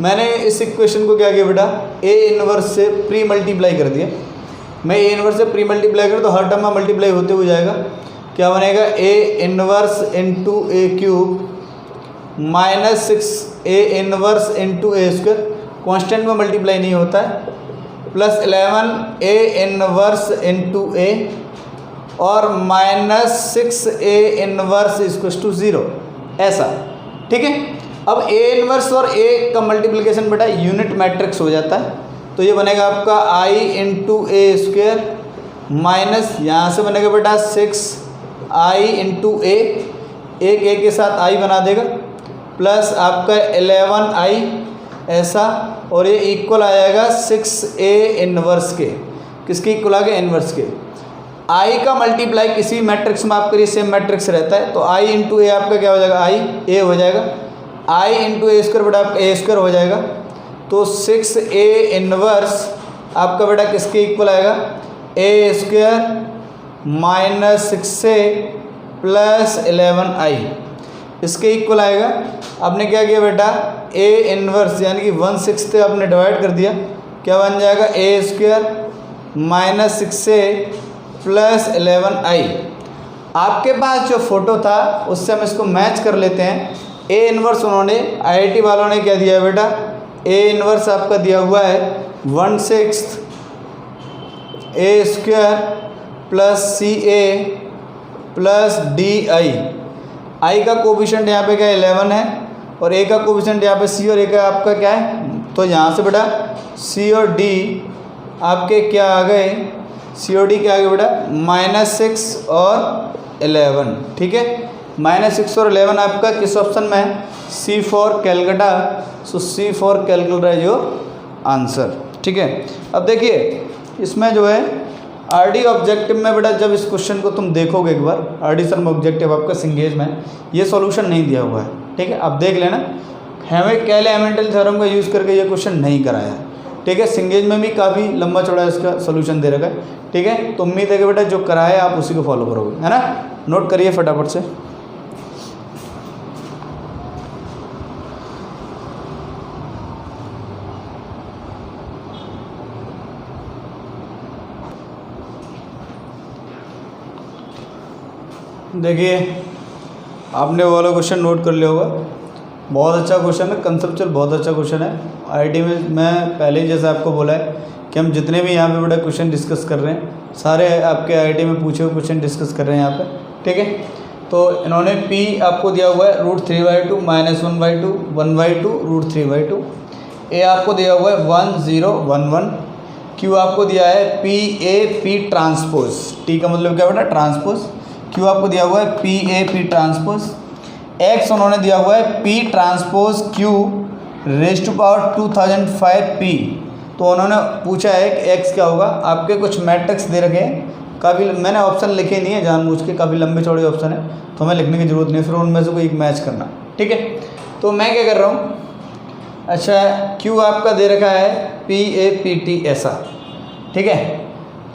मैंने इस इक्वेशन को क्या किया बेटा, a इन्वर्स से प्री मल्टीप्लाई कर दिया। मैं a इन्वर्स से प्री मल्टीप्लाई करूँ तो हर टर्म में मल्टीप्लाई होते हुए जाएगा। क्या बनेगा, a inverse into a cube -6a inverse into a square, constant में मल्टीप्लाई नहीं होता है, plus 11a inverse into a और -6a इन्वर्स इसको =0, ऐसा, ठीक है। अब a इन्वर्स और a का मल्टीप्लिकेशन बेटा यूनिट मैट्रिक्स हो जाता है। तो ये बनेगा आपका i into a square minus, यहाँ से बनेगा बेटा 6i इंटू a, एक a के साथ i बना देगा, प्लस आपका 11i ऐसा, और ये इक्वल आ जाएगा 6a इन्वर्स के, किसके इक्वल आ गया, इन्वर्स के। i का मल्टीप्लाई किसी मैट्रिक्स में आप करिए, सेम मैट्रिक्स रहता है, तो i इंटू a आपका क्या हो जाएगा, i a हो जाएगा, i इंटू a स्क्वायर बेटा आपका a स्क्वायर हो जाएगा। तो 6a इन्वर्स आपका बेटा किसके इक्वल आएगा, a square -6a plus 11i, इसके इक्वल आएगा। आपने क्या किया बेटा, a इन्वर्स यानी कि 1/6 आपने डिवाइड कर दिया, क्या बन जाएगा, a square -6a plus 11i। आपके पास जो फोटो था उससे हम इसको मैच कर लेते हैं। a इन्वर्स उन्होंने IIT वालों ने क्या दिया बेटा, a इन्वर्स आपका दिया हुआ है 1/6 a square plus ca plus di। i का कोफिशिएंट यहाँ पे क्या 11 है, और a का कोफिशिएंट यहाँ पे c, और a का आपका क्या है, तो यहाँ से बेटा c और d आपके क्या आ गए, c और d क्या आ गए बेटा, -6 और 11, ठीक है। -6 और 11 आपका किस ऑप्शन में है, C for Calcutta, so C for Calcutta is your answer, ठीक है। अब देखिए इसमें जो है आरडी ऑब्जेक्टिव में बेटा, जब इस क्वेश्चन को तुम देखोगे एक बार, आरडी सर में ऑब्जेक्टिव आपका सिंगेज में ये सॉल्यूशन नहीं दिया हुआ है, ठीक है। अब देख लेना, हमें केले-हैमिल्टन थ्योरम का यूज़ करके ये क्वेश्चन नहीं कराया है, ठीक है। सिंगेज में भी काफ़ी लंबा चौड़ा इसका सोल्यूशन दे रखा है, ठीक है। तो उम्मीद है कि बेटा जो कराया आप उसी को फॉलो करोगे, है ना। नोट करिए फटाफट से। देखिए आपने वो वाला क्वेश्चन नोट कर लिया होगा, बहुत अच्छा क्वेश्चन है, कंसेप्चुअल बहुत अच्छा क्वेश्चन है। आईआईटी में मैं पहले ही जैसे आपको बोला है कि हम जितने भी यहाँ पे बड़ा क्वेश्चन डिस्कस कर रहे हैं सारे आपके आईआईटी में पूछे हुए क्वेश्चन डिस्कस कर रहे हैं यहाँ पे, ठीक है। तो इन्होंने P आपको दिया हुआ है √3/2 -1/2 1/2 √3/2। A आपको दिया हुआ है 1 0 1 1। Q आपको दिया है PA P ट्रांसपोज, T का मतलब क्या बेटा ट्रांसपोज। Q आपको दिया हुआ है PA P ट्रांसपोज। X उन्होंने दिया हुआ है P ट्रांसपोज Q ⁻² 2005 P। तो उन्होंने पूछा है कि X क्या होगा। आपके कुछ मैट्रिक्स दे रखे हैं, काफ़ी मैंने ऑप्शन लिखे नहीं है जानबूझ के, काफ़ी लंबे चौड़े ऑप्शन है तो हमें लिखने की ज़रूरत नहीं है, फिर उनमें से कोई एक मैच करना, ठीक है। तो मैं क्या कर रहा हूँ, अच्छा Q आपका दे रखा है PA PT ऐसा, ठीक है।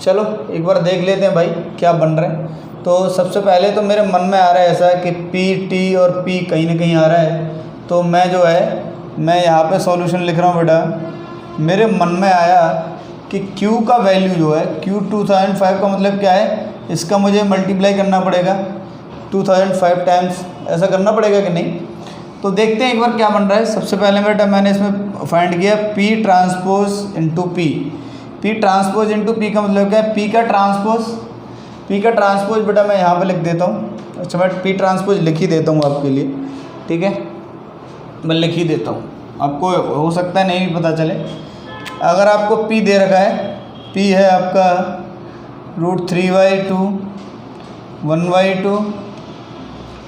चलो एक बार देख लेते हैं भाई क्या बन रहा है। तो सबसे पहले तो मेरे मन में आ रहा है ऐसा कि PT और P कहीं ना कहीं आ रहा है, तो मैं जो है मैं यहाँ पे सॉल्यूशन लिख रहा हूँ बेटा। मेरे मन में आया कि Q का वैल्यू जो है Q 2005 का मतलब क्या है, इसका मुझे मल्टीप्लाई करना पड़ेगा 2005 टाइम्स, ऐसा करना पड़ेगा कि नहीं। तो देखते हैं एक बार क्या बन रहा है। सबसे पहले बेटा मैंने इसमें फाइंड किया P transpose into P। P transpose into P का मतलब क्या है, P का ट्रांसपोज बेटा मैं यहाँ पे लिख देता हूँ। अच्छा मैं P ट्रांसपोज लिख ही देता हूँ आपके लिए, ठीक है, मैं लिख ही देता हूँ, आपको हो सकता है नहीं भी पता चले। अगर आपको P दे रखा है, P है आपका √3/2 1/2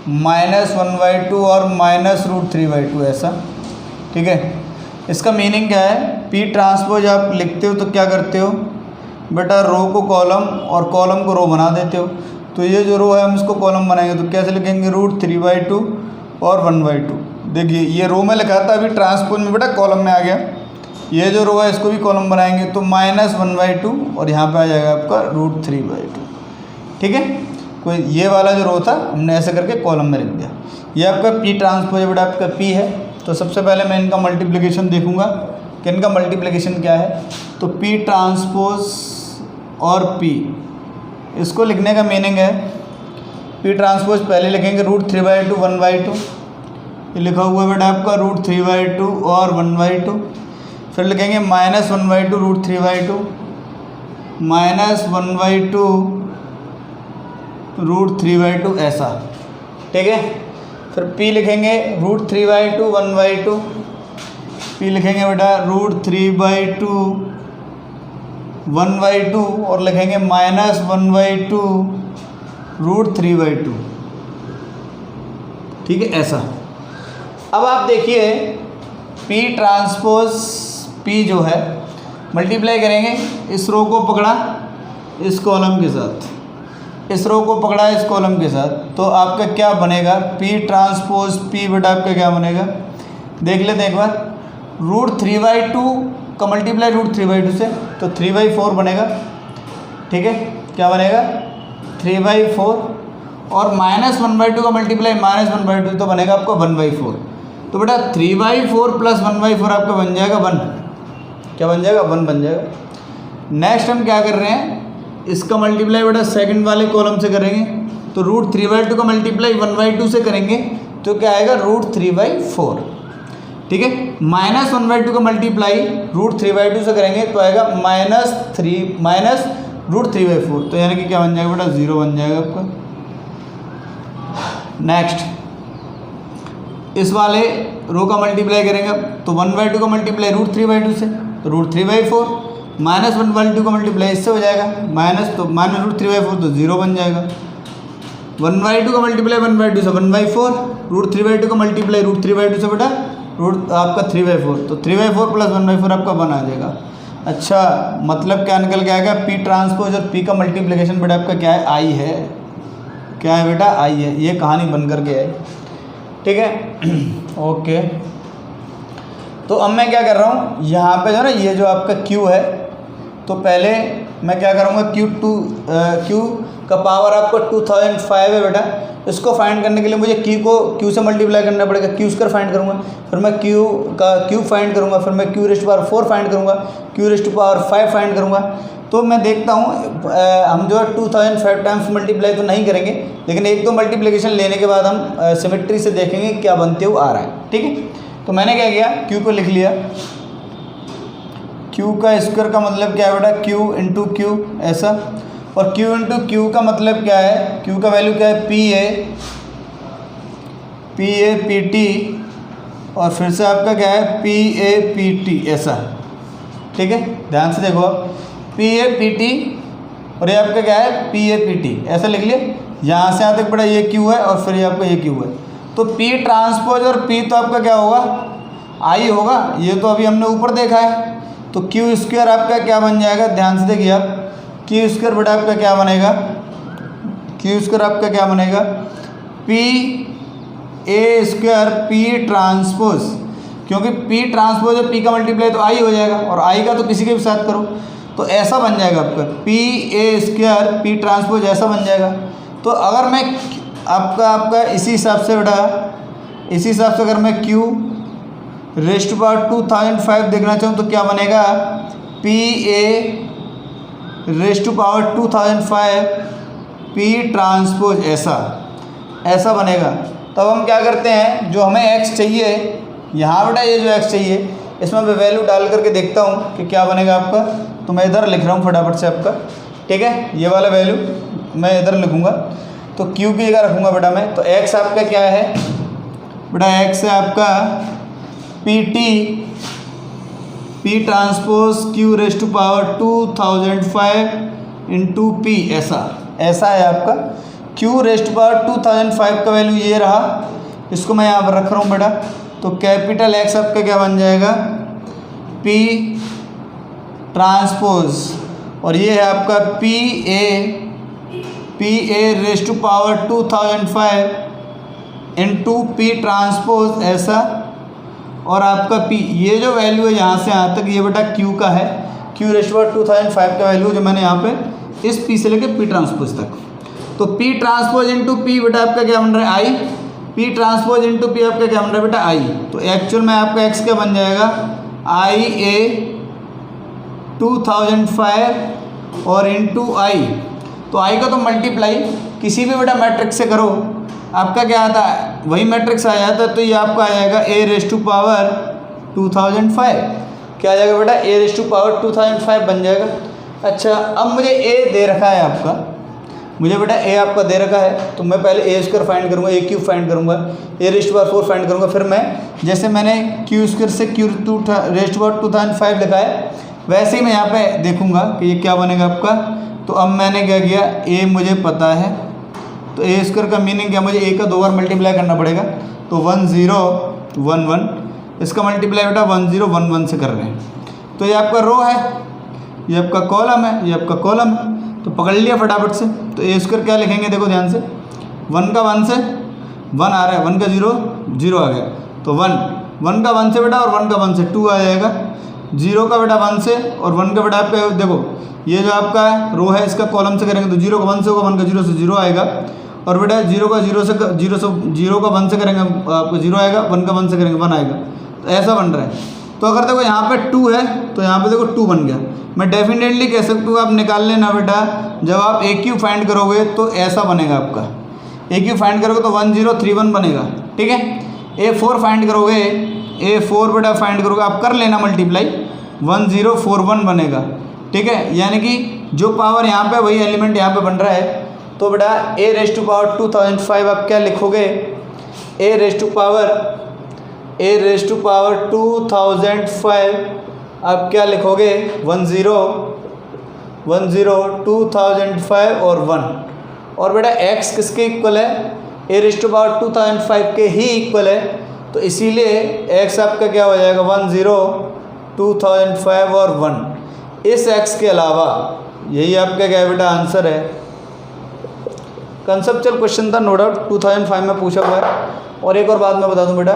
-1/2 और -√3/2 ऐसा, ठीक है। इसका मीनिंग क्या है, P ट्रांसपोज आप लिखते हो तो क्या करते हो बेटा, रो को कॉलम और कॉलम को रो बना देते हो। तो ये जो रो है हम इसको कॉलम बनाएंगे तो कैसे लिखेंगे, √3/2 और 1/2। देखिए ये रो में लिखा था, अभी ट्रांसपोज में बेटा कॉलम में आ गया। ये जो रो है इसको भी कॉलम बनाएंगे तो -1/2 और यहाँ पे आ जाएगा आपका √3/2, ठीक है। कोई ये वाला जो रो था हमने ऐसे करके कॉलम में लिख दिया। ये आपका P ट्रांसपोज है बेटा, आपका P है। तो सबसे पहले मैं इनका मल्टीप्लिकेशन देखूंगा कि इनका मल्टीप्लिकेशन क्या है। तो P ट्रांसपोज और P, इसको लिखने का मीनिंग है P ट्रांसपोज पहले लिखेंगे √3/2 1/2, ये लिखा हुआ है बेटा आपका √3/2 और 1/2। फिर लिखेंगे -1/2 √3/2 -1/2 √3/2 ऐसा, ठीक है। फिर P लिखेंगे √3/2 1/2, P लिखेंगे बेटा √3/2 1/2 और लिखेंगे -1/2 √3/2, ठीक है ऐसा। अब आप देखिए P ट्रांसपोज P जो है मल्टीप्लाई करेंगे, इस रो को पकड़ा इस कॉलम के साथ, इस रो को पकड़ा इस कॉलम के साथ, तो आपका क्या बनेगा, P ट्रांसपोज P बेटा आपका क्या बनेगा, देख लेते हैं एक बार। √3/2 का मल्टीप्लाई √3/2 से तो 3/4 बनेगा, ठीक है। क्या बनेगा 3/4 और -1/2 का मल्टीप्लाई -1/2 तो बनेगा आपका 1/4। तो बेटा 3/4 + 1/4 आपका बन जाएगा 1। क्या बन जाएगा 1 बन जाएगा। नेक्स्ट हम क्या कर रहे हैं, इसका मल्टीप्लाई बेटा सेकंड वाले कॉलम से करेंगे तो √3/2 का मल्टीप्लाई 1/2 से करेंगे तो क्या आएगा √3/4, ठीक है। -1/2 का मल्टीप्लाई √3/2 से करेंगे तो आएगा -√3/4, तो यानी कि क्या बन जाएगा बेटा 0 बन जाएगा आपका। नेक्स्ट इस वाले रो का मल्टीप्लाई करेंगे तो 1/2 का मल्टीप्लाई √3/2 से तो √3/4 -1/2 का मल्टीप्लाई इससे हो जाएगा तो -√3/4 तो 0 बन जाएगा। 1/2 का मल्टीप्लाई 1/2 से 1/4, √3/2 का मल्टीप्लाई √3/2 से बेटा आपका 3/4, तो 3/4 + 1/4 आपका 1 आ जाएगा। अच्छा मतलब क्या निकल के आएगा, P ट्रांसपोज और P का मल्टीप्लिकेशन बेटा आपका क्या है, I है। क्या है बेटा, I है। ये कहानी बन करके आई, ठीक है। ओके तो अब मैं क्या कर रहा हूँ, यहाँ पे जो है ना ये जो आपका Q है, तो पहले मैं क्या करूँगा Q का पावर आपको 2005 है बेटा, इसको फाइंड करने के लिए मुझे Q से मल्टीप्लाई करना पड़ेगा। Q² फाइंड करूँगा, फिर मैं Q फाइंड करूँगा, फिर मैं Q⁻4 फाइंड करूँगा, Q⁻5 फाइंड करूँगा। तो मैं देखता हूँ हम जो है 2005 टाइम्स मल्टीप्लाई तो नहीं करेंगे, लेकिन एक दो मल्टीप्लिकेशन लेने के बाद हम सिमेट्री से देखेंगे क्या बनते हुए आ रहा है। ठीक है, तो मैंने क्या किया, क्यू को लिख लिया। क्यू का स्क्वायर का मतलब क्या है बेटा, क्यू इंटू क्यू ऐसा, और क्यू इंटू क्यू का मतलब क्या है, क्यू का वैल्यू क्या है, पी ए पी टी, और फिर से आपका क्या है, पी ए पी टी ऐसा। ठीक है, ध्यान से देखो आप, पी ए पी टी और ये आपका क्या है, पी ए पी टी ऐसा लिख लिया। यहाँ से यहाँ तक बड़ा ये क्यू है और फिर ये आपका ये क्यू है, तो पी ट्रांसपोज और पी तो आपका क्या होगा, आई होगा, ये तो अभी हमने ऊपर देखा है। तो क्यू स्क्वायर आपका क्या बन जाएगा, ध्यान से देखिए आप, क्यू स्क्वायर बेटा आपका क्या बनेगा, क्यू स्क्वायर आपका क्या बनेगा, पी ए स्क्वायर पी ट्रांसपोज, क्योंकि पी ट्रांसपोज और पी का मल्टीप्लाई तो आई हो जाएगा, और आई का तो किसी के भी साथ करो, तो ऐसा बन जाएगा आपका पी ए स्क्वायर पी ट्रांसपोज ऐसा बन जाएगा। तो अगर मैं आपका इसी हिसाब से बेटा, इसी हिसाब से अगर मैं क्यू रेज़ टू पावर 2005 देखना चाहूँ तो क्या बनेगा, P A raise to power 2005 P transpose ऐसा बनेगा। तब हम क्या करते हैं, जो हमें x चाहिए यहाँ बेटा, ये जो x चाहिए इसमें मैं वैल्यू डाल करके देखता हूँ कि क्या बनेगा आपका। तो मैं इधर लिख रहा हूँ फटाफट से आपका, ठीक है, ये वाला वैल्यू मैं इधर लिखूँगा, तो q की जगह रखूँगा बेटा मैं। तो x आपका क्या है बेटा, x है आपका P T P transpose q raise to power 2005 into P ऐसा है आपका। q रेज़ टू पावर 2005 का वैल्यू ये रहा, इसको मैं यहाँ पर रख रहा हूँ बेटा। तो कैपिटल X आपका क्या बन जाएगा, P ट्रांसपोज, और ये है आपका P A raise to power 2005 into P transpose ऐसा, और आपका P, ये जो वैल्यू है यहाँ से यहाँ तक ये बेटा Q का है, Q रेज़ टू पावर 2005 का वैल्यू जो मैंने यहाँ पे इस P से लेके P ट्रांसपोज तक। तो P ट्रांसपोज इंटू P बेटा आपका क्या बन रहा है, I, P transpose into P आपका क्या बन रहा है बेटा, I। तो एक्चुअल में आपका X क्या बन जाएगा, IA 2005 और इंटू I। तो I का तो मल्टीप्लाई किसी भी बेटा मैट्रिक्स से करो, आपका क्या आता है, वही मैट्रिक्स आ जाता है। तो ये आपका आ जाएगा A रेज़ टू पावर 2005, क्या आ जाएगा बेटा, A रेज़ टू पावर 2005 बन जाएगा। अच्छा, अब मुझे A दे रखा है आपका, मुझे बेटा A आपका दे रखा है, तो मैं पहले ए स्क्वायर फाइंड करूँगा, ए क्यूब फाइंड करूँगा, A raise to power 4 find करूँगा, फिर मैं जैसे मैंने क्यू स्क्वायर से क्यू रेज़ टू पावर 2005 लिखा है, वैसे ही मैं यहाँ पे देखूँगा कि ये क्या बनेगा आपका। तो अब मैंने क्या किया, A मुझे पता है, तो ए स्क्वायर का मीनिंग क्या, मुझे A का 2 बार मल्टीप्लाई करना पड़ेगा। तो 1 0 1 1, इसका मल्टीप्लाई बेटा 1 0 1 1 से कर रहे हैं। तो ये आपका रो है, ये आपका कॉलम है, ये आपका कॉलम है, तो पकड़ लिया फटाफट से। तो ए स्क्वायर क्या लिखेंगे, देखो ध्यान से, 1 का 1 से 1 आ रहा है, 1 का 0 0 आ गया, तो 1 का 1 से बेटा, और 1 का 1 से 2 आ जाएगा, 0 का बेटा 1 से, और 1 का बेटा आपका देखो ये जो आपका रो है इसका कॉलम से करेंगे तो 0 का 1 से होगा, 1 का 0 से 0 आएगा, और बेटा 0 का 1 से करेंगे आपको 0 आएगा, 1 का 1 से करेंगे 1 आएगा, तो ऐसा बन रहा है। तो अगर देखो यहाँ पे 2 है तो यहाँ पे देखो 2 बन गया। मैं डेफिनेटली कह सकता हूँ, आप निकाल लेना बेटा, जब आप ए क्यू फाइंड करोगे तो ऐसा बनेगा आपका, ए क्यू फाइंड करोगे तो 1 0 3 1 बनेगा, ठीक है। A4 फाइंड करोगे, A4 बेटा फाइंड करोगे, आप कर लेना मल्टीप्लाई, 1 0 4 1 बनेगा, ठीक है। यानी कि जो पावर यहाँ पे वही एलिमेंट यहाँ पे बन रहा है। तो बेटा A रेज़ टू पावर 2005 आप क्या लिखोगे, A रेज़ टू पावर 2005 आप क्या लिखोगे, 1 0 2005 और 1, और बेटा x किसके इक्वल है, A रेज़ टू पावर 2005 के ही इक्वल है, तो इसीलिए x आपका क्या हो जाएगा, 1 0 2005 और 1। इस x के अलावा यही आपका क्या बेटा आंसर है। कंसेप्चुअल क्वेश्चन था, नो डाउट 2005 में पूछा हुआ है। और एक और बात मैं बता दूं बेटा,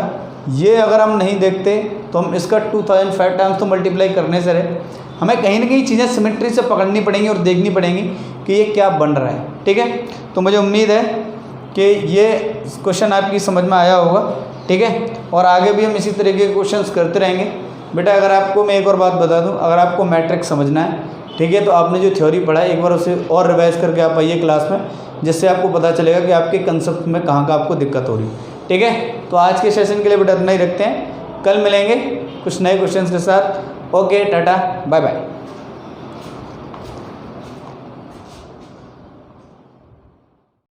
ये अगर हम नहीं देखते तो हम इसका 2005 टाइम्स तो मल्टीप्लाई करने से रहे, हमें कहीं ना कहीं चीज़ें सिमेट्री से पकड़नी पड़ेंगी और देखनी पड़ेंगी कि ये क्या बन रहा है, ठीक है। तो मुझे उम्मीद है कि ये क्वेश्चन आपकी समझ में आया होगा, ठीक है। और आगे भी हम इसी तरीके के क्वेश्चंस करते रहेंगे बेटा। अगर आपको मैं एक और बात बता दूं, अगर आपको मैट्रिक्स समझना है ठीक है। तो आपने जो थ्योरी पढ़ा है एक बार उसे और रिवाइज करके आप आइए क्लास में, जिससे आपको पता चलेगा कि आपके कंसेप्ट में कहाँ आपको दिक्कत हो रही है। ठीक है, तो आज के सेशन के लिए बेटा इतना ही रखते हैं, कल मिलेंगे कुछ नए क्वेश्चंस के साथ। ओके, टाटा, बाय बाय।